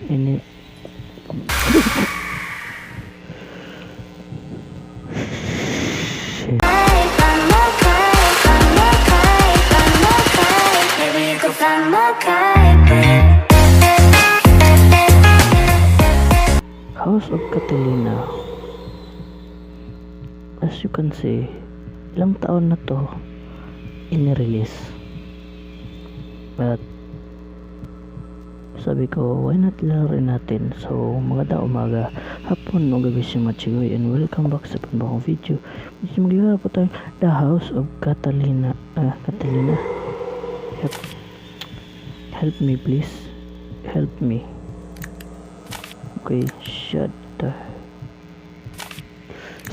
Ini shit. House of Catalina. As you can see, ilang taon na to in-release. But sabi ko, why not laruin natin? So, magandang umaga, hapon, o gabi si Machigoy, and welcome back sa panibagong video. Maglilaro po tayo The House of Catalina. Catalina. Help me please. Help me. Okay, shut the...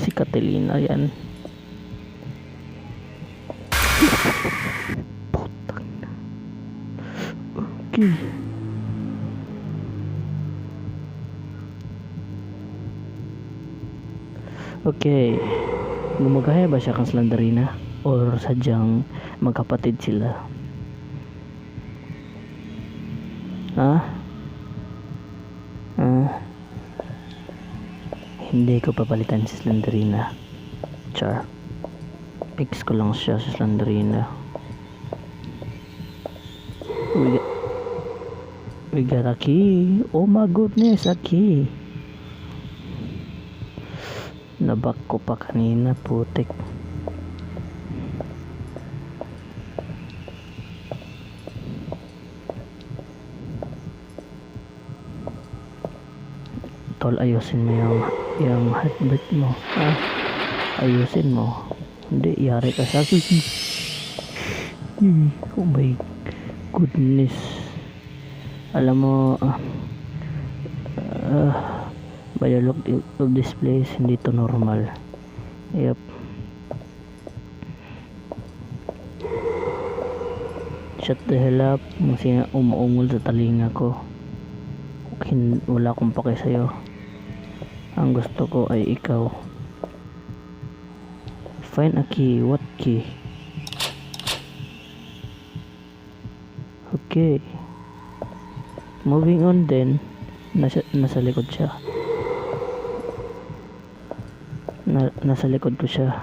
Si Catalina yan. Putang na. Okay. Okay. Gumagaya ba siya kang Slenderina? Or sadyang magkapatid sila? Hindi ko papalitan si Slenderina. Char. Ex ko lang siya si Slenderina. We got a key. Oh my goodness, a key. Nabak ko pa kanina, putik. Tol, ayusin mo yung heartbeat mo. Ayusin mo. Hindi, yari ka sa susi. Oh my goodness. Alam mo, by the look of this place, hindi to normal. Yep. Shut the hell up. Kasi umuungol sa talinga ko. Wala akong pake sa'yo. Ang gusto ko ay ikaw. Find a key. What key? Okay. Moving on then. Nasa likod siya. Nasa likod ko siya.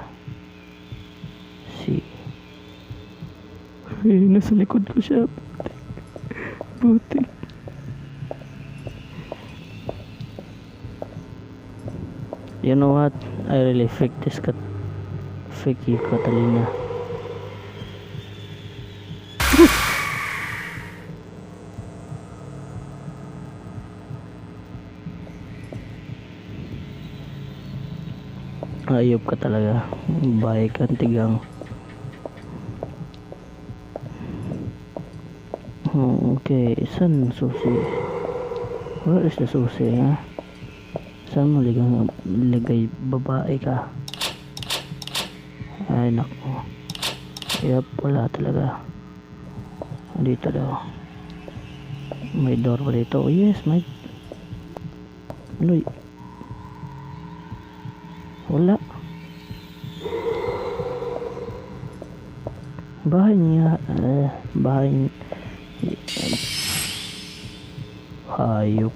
Nasa likod ko siya. Butik. You know what? I really fake you, Catalina. Ayop ka talaga. Bahay kang tigang. Okay, saan susi? Where is the susi, ha? Saan mo ligay babae ka? Ay nako. Yep, wala talaga. Dito daw. May door pa dito. Oh, yes, may... Ano? Wala. Bahay niya. Bahay... Hayop.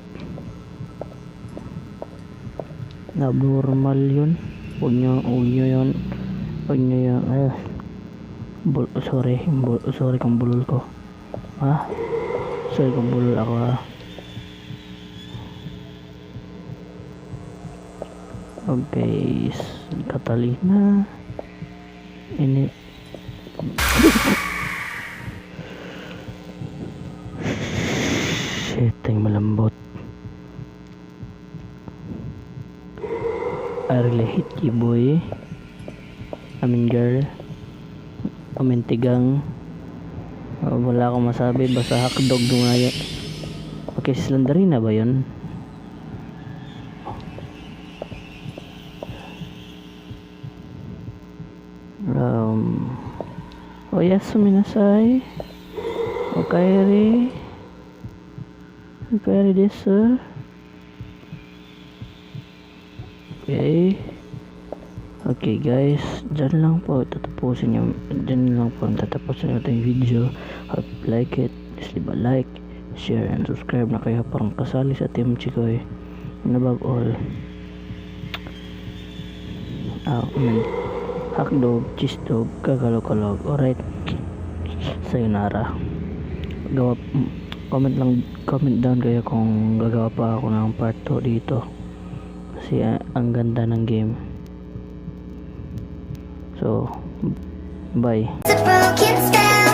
Abnormal yun. Huwag nyo yun. Sorry kung bulol ko. Sorry kung bulol ako, ha. Okay, Catalina. Ini shit, ang malambot. I really hate you, boy. I mean, girl. I mean, tigang. Wala akong masabi. Basta hakdog dumayo. Okay, si Slenderina ba yun? Oyasumi nasai. Okaeri desu. Okay guys, dyan lang po tatapusin yung video. Hope you like it. Please leave a like, share and subscribe na kayo para kasali sa Team Chikoy. And above all, hotdog, cheese dog, kagalog-kalog. Alright, sayonara. Comment down kayo kung gagawa pa ako ng part 2 dito, kasi ang ganda ng game. So bye. It's a broken spell.